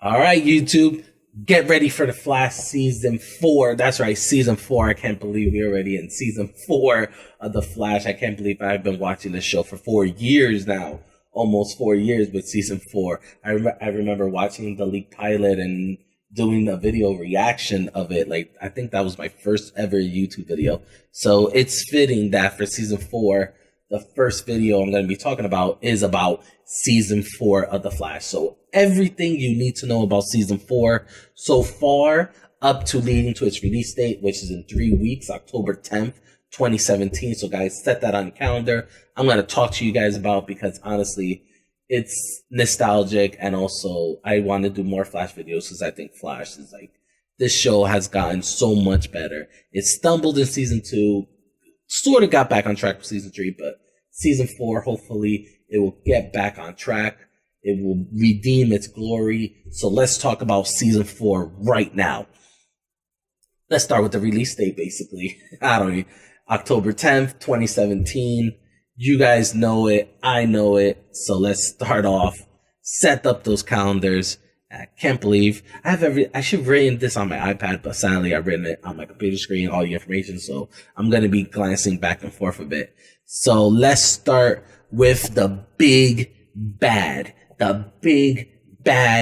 All right, YouTube, get ready for the Flash season 4. That's right, season 4. I can't believe we're already in season 4 of the Flash. I can't believe I've been watching this show for 4 years now, almost 4 years with season 4. I remember watching the leaked pilot and doing a video reaction of it. Like, I think that was my first ever YouTube video. So it's fitting that for season 4, the first video I'm going to be talking about is about season 4 of The Flash. So everything you need to know about season 4 so far, up to leading to its release date, which is in 3 weeks, October 10th, 2017. So guys, set that on your calendar. I'm going to talk to you guys about, because honestly, it's nostalgic, and also I want to do more Flash videos because I think Flash is like, this show has gotten so much better. It stumbled in season 2, sort of got back on track for season 3, but season 4, hopefully it will get back on track. It will redeem its glory. So let's talk about season 4 right now. Let's start with the release date, basically. October 10th, 2017. You guys know it. I know it. So let's start off. Set up those calendars. I can't believe I should have written this on my iPad, but sadly I've written it on my computer screen, all the information. So I'm going to be glancing back and forth a bit. So let's start with the big bad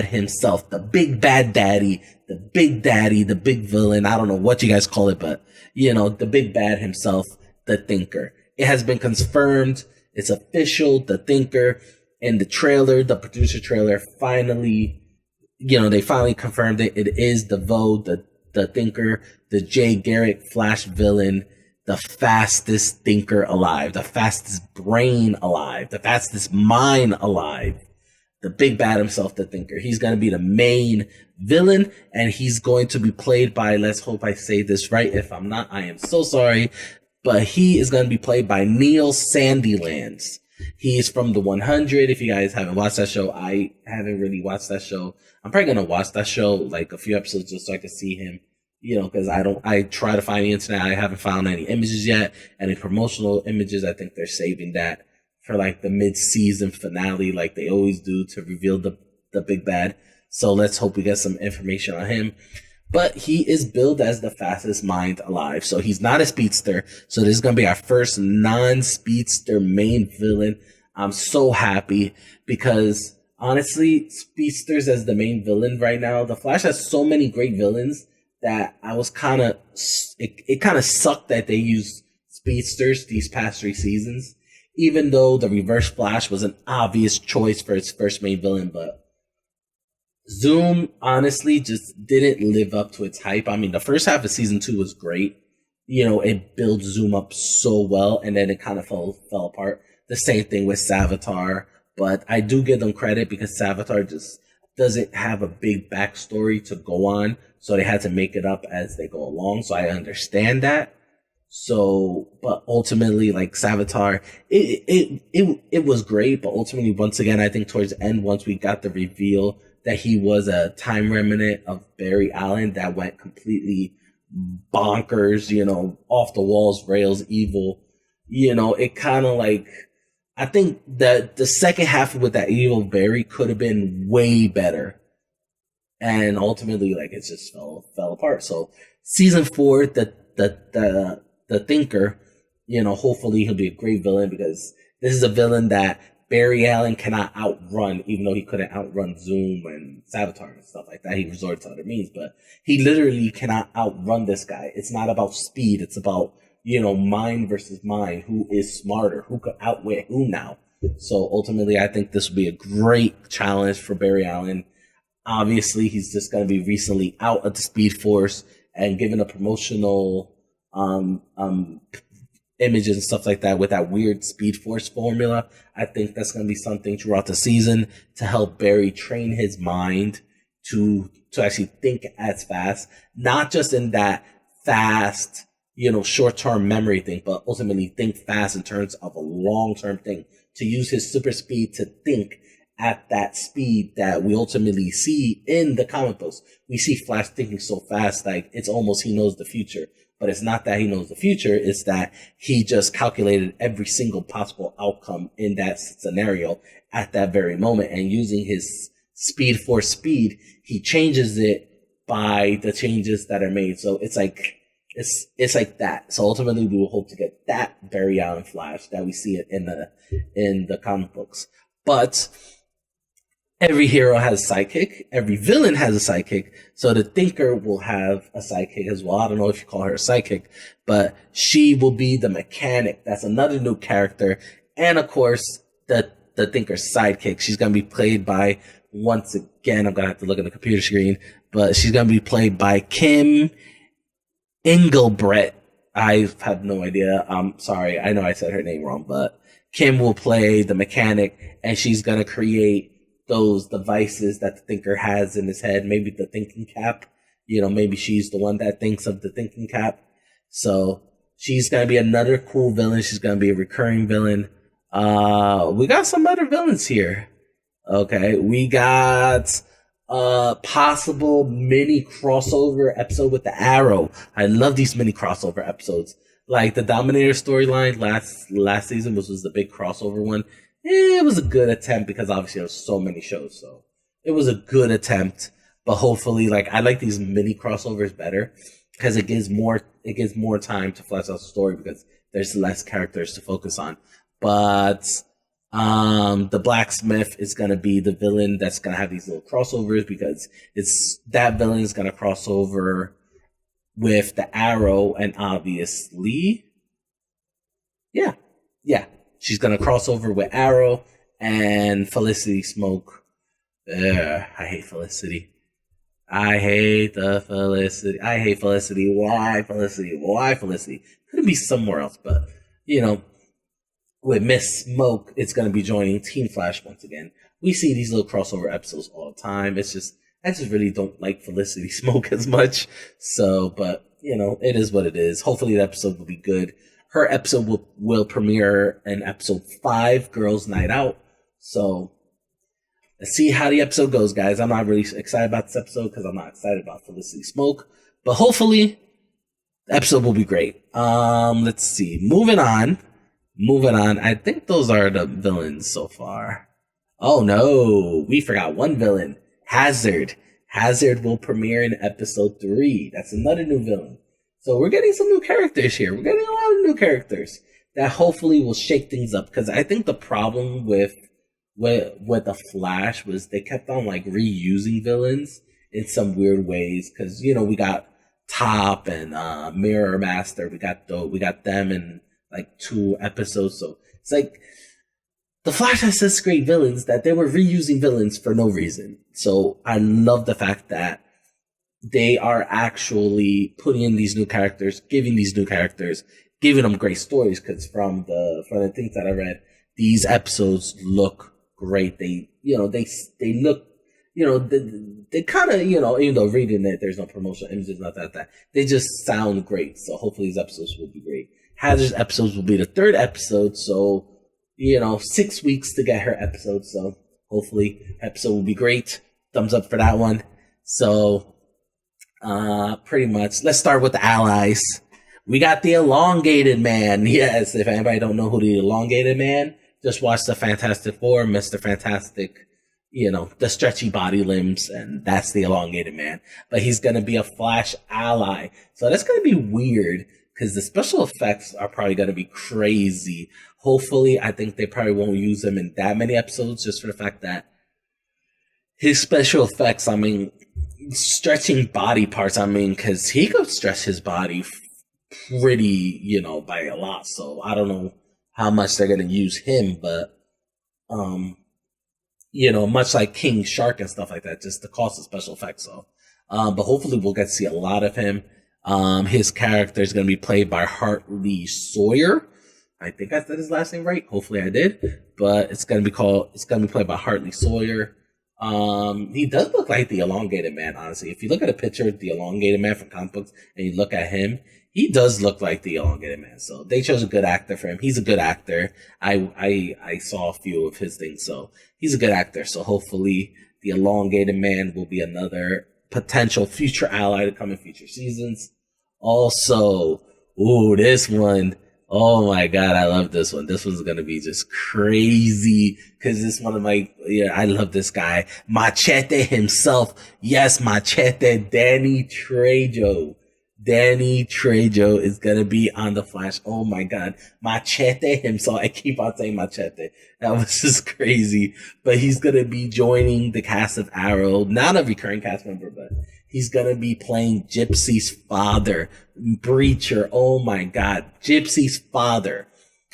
himself, the big bad daddy, the big villain. I don't know what you guys call it, but the big bad himself, the Thinker. It has been confirmed. It's official. The Thinker. In the trailer, the producer trailer, finally, they finally confirmed it. It is DeVoe, the Thinker, the Jay Garrick Flash villain, the fastest thinker alive, the fastest brain alive, the fastest mind alive. The big bad himself, the Thinker. He's going to be the main villain, and he's going to be played by, let's hope I say this right. If I'm not, I am so sorry. But he is going to be played by Neil Sandilands. He's from The 100. If you guys haven't watched that show, I haven't really watched that show. I'm probably going to watch that show, like a few episodes, just so I can see him, because I try to find the internet. I haven't found any images yet, any promotional images. I think they're saving that for like the mid-season finale, like they always do, to reveal the big bad. So let's hope we get some information on him. But he is billed as the fastest mind alive. So he's not a speedster. So this is going to be our first non-speedster main villain. I'm so happy because honestly, speedsters as the main villain right now, the Flash has so many great villains that I was it kind of sucked that they used speedsters these past 3 seasons, even though the Reverse Flash was an obvious choice for its first main villain. But Zoom honestly just didn't live up to its hype. I mean, the first half of season 2 was great. It built Zoom up so well, and then it kind of fell apart. The same thing with Savitar, but I do give them credit because Savitar just doesn't have a big backstory to go on, so they had to make it up as they go along. So I understand that. So, but ultimately, like Savitar, it was great, but ultimately, once again, I think towards the end, once we got the reveal that he was a time remnant of Barry Allen that went completely bonkers, off the walls, rails, evil, it kind of like, I think that the second half with that evil Barry could have been way better. And ultimately, like, it just fell apart. So season 4, the Thinker, hopefully he'll be a great villain, because this is a villain that Barry Allen cannot outrun, even though he couldn't outrun Zoom and Savitar and stuff like that. He resorted to other means, but he literally cannot outrun this guy. It's not about speed. It's about, mind versus mind. Who is smarter? Who could outwit who now? So ultimately, I think this will be a great challenge for Barry Allen. Obviously, he's just going to be recently out of the Speed Force and given a promotional images and stuff like that with that weird Speed Force formula. I think that's going to be something throughout the season to help Barry train his mind to actually think as fast, not just in that fast, short-term memory thing, but ultimately think fast in terms of a long-term thing, to use his super speed to think at that speed that we ultimately see in the comic books. We see Flash thinking so fast, like it's almost he knows the future. But it's not that he knows the future, it's that he just calculated every single possible outcome in that scenario at that very moment, and using his Speed Force Speed, he changes it by the changes that are made. So it's like that. So ultimately, we will hope to get that Barry Allen Flash that we see it in the comic books. But every hero has a sidekick. Every villain has a sidekick. So the Thinker will have a sidekick as well. I don't know if you call her a sidekick, but she will be the Mechanic. That's another new character. And of course, the Thinker's sidekick. She's going to be played by, once again, I'm going to have to look at the computer screen, but she's going to be played by Kim Engelbrecht. I have no idea. I'm sorry. I know I said her name wrong, but Kim will play the Mechanic, and she's going to create those devices that the Thinker has in his head. Maybe the thinking cap. Maybe she's the one that thinks of the thinking cap. So she's going to be another cool villain. She's going to be a recurring villain. We got some other villains here. Okay. We got possible mini crossover episode with the Arrow. I love these mini crossover episodes. Like the Dominator storyline last season was the big crossover one. It was a good attempt because obviously there was so many shows, so it was a good attempt. But hopefully, I like these mini crossovers better because it gives more time to flesh out the story because there's less characters to focus on. But the Blacksmith is going to be the villain that's going to have these little crossovers because that villain is going to cross over with the Arrow, and obviously, yeah, she's going to cross over with Arrow and Felicity Smoke. I hate Felicity. I hate Felicity. Why Felicity? Could it be somewhere else? But, with Miss Smoke, it's going to be joining Team Flash once again. We see these little crossover episodes all the time. I just really don't like Felicity Smoke as much. So, but, it is what it is. Hopefully the episode will be good. Her episode will premiere in episode 5, Girls Night Out. So, let's see how the episode goes, guys. I'm not really excited about this episode because I'm not excited about Felicity Smoke. But hopefully, the episode will be great. Let's see. Moving on. I think those are the villains so far. Oh no, we forgot one villain. Hazard. Hazard will premiere in episode 3. That's another new villain. So we're getting some new characters here. We're getting a lot of new characters that hopefully will shake things up. Because I think the problem with the Flash was they kept on reusing villains in some weird ways. Because we got Top and Mirror Master. We got them in 2 episodes. So it's the Flash has such great villains that they were reusing villains for no reason. So I love the fact that they are actually putting in these new characters, giving them great stories. Because from the things that I read, these episodes look great. They look, they kind of, even though reading it, there's no promotional images, not that, they just sound great. So hopefully these episodes will be great. Hazard's episodes will be the 3rd episode, so 6 weeks to get her episode. So hopefully episode will be great. Thumbs up for that one. So pretty much, let's start with the allies. We got the Elongated Man. Yes, if anybody don't know who the Elongated Man, just watch the Fantastic Four, Mr. Fantastic. The stretchy body limbs, and that's the Elongated Man. But he's gonna be a Flash ally, so that's gonna be weird. Because the special effects are probably going to be crazy. Hopefully, I think they probably won't use him in that many episodes just for the fact that his special effects, stretching body parts, because he could stretch his body pretty, by a lot. So I don't know how much they're going to use him, but, much like King Shark and stuff like that, just the cost of special effects. So, but hopefully we'll get to see a lot of him. His character is going to be played by Hartley Sawyer. I think I said his last name right. Hopefully I did. But it's going to be played by Hartley Sawyer. He does look like the Elongated Man, honestly. If you look at a picture of the Elongated Man from comic books and you look at him, he does look like the Elongated Man. So they chose a good actor for him. He's a good actor. I saw a few of his things, so he's a good actor. So hopefully the Elongated Man will be another potential future ally to come in future seasons. Also, this one. Oh my God, I love this one. This one's gonna be just crazy because this one of my, yeah, I love this guy. Machete himself. Yes, Machete, Danny Trejo. Danny Trejo is gonna be on The Flash. Oh my God. Machete himself. I keep on saying Machete. That was just crazy. But he's gonna be joining the cast of Arrow. Not a recurring cast member, but he's gonna be playing Gypsy's father, Breacher. Oh my God. Gypsy's father.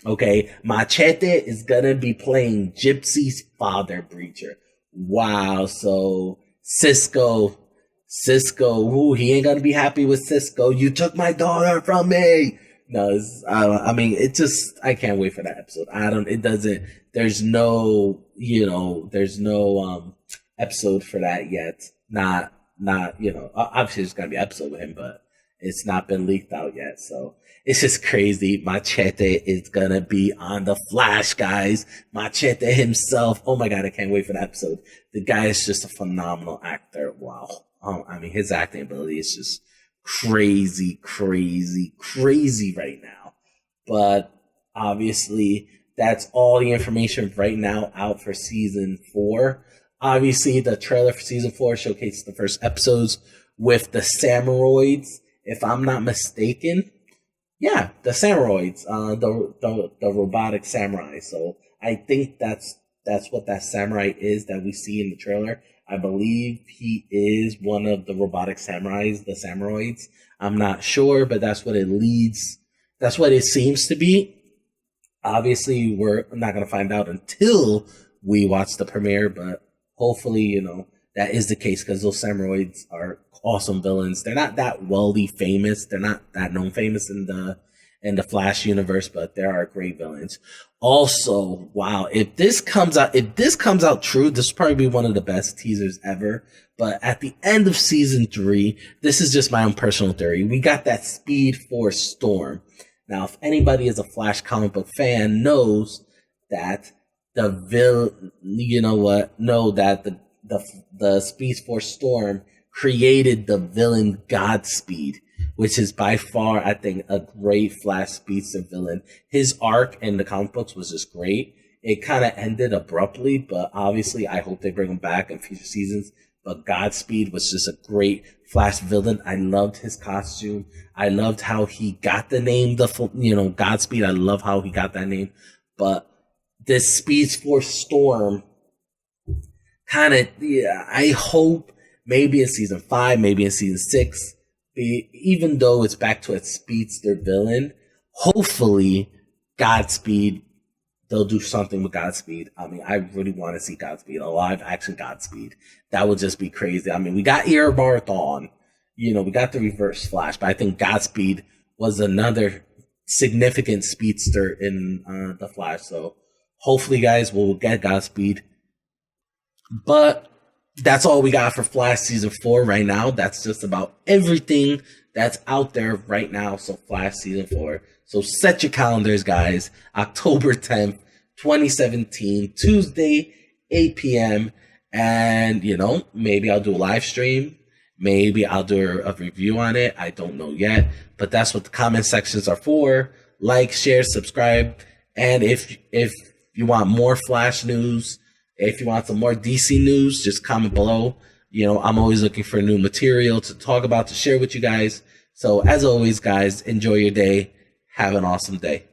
Okay. Machete is gonna be playing Gypsy's father, Breacher. Wow. So Cisco, ooh, he ain't gonna be happy with Cisco. You took my daughter from me. No, I mean, it just, I can't wait for that episode. There's no, there's no, episode for that yet. Obviously there's gonna be an episode with him, but it's not been leaked out yet. So it's just crazy. Machete is gonna be on The Flash, guys. Machete himself. Oh my God, I can't wait for that episode. The guy is just a phenomenal actor. Wow. I mean, his acting ability is just crazy, crazy, crazy right now. But obviously, that's all the information right now out for season 4. Obviously, the trailer for season 4 showcases the first episodes with the Samuroids, if I'm not mistaken. Yeah, the Samuroids, the robotic samurai. So I think that's what that samurai is that we see in the trailer. I believe he is one of the robotic samurais, the Samuroids. I'm not sure, but that's what it leads. That's what it seems to be. Obviously, we're not going to find out until we watch the premiere, but hopefully, that is the case because those Samuroids are awesome villains. They're not that wealthy famous. They're not that known famous in the Flash universe, but they are great villains. Also, wow, if this comes out true, this will probably be one of the best teasers ever. But at the end of season 3, this is just my own personal theory. We got that Speed Force Storm. Now, if anybody is a Flash comic book fan knows that the Speed Force Storm created the villain Godspeed, which is by far, I think, a great Flash speedster villain. His arc in the comic books was just great. It kind of ended abruptly, but obviously I hope they bring him back in future seasons. But Godspeed was just a great Flash villain. I loved his costume. I loved how he got the name, Godspeed. I love how he got that name. But this Speed Force Storm I hope maybe in season 5, maybe in season 6, even though it's back to its speedster villain, hopefully Godspeed, they'll do something with Godspeed. I mean, I really want to see Godspeed, a live action Godspeed. That would just be crazy. I mean, we got Eobard, we got the Reverse Flash, but I think Godspeed was another significant speedster in the Flash. So hopefully, guys, we'll get Godspeed. But that's all we got for Flash season 4 right now. That's just about everything that's out there right now. So Flash season 4. So set your calendars, guys. October 10th, 2017, Tuesday, 8 p.m. And, maybe I'll do a live stream. Maybe I'll do a review on it. I don't know yet. But that's what the comment sections are for. Like, share, subscribe. And if you want more Flash news, if you want some more DC news, just comment below. I'm always looking for new material to talk about, to share with you guys. So as always, guys, enjoy your day. Have an awesome day.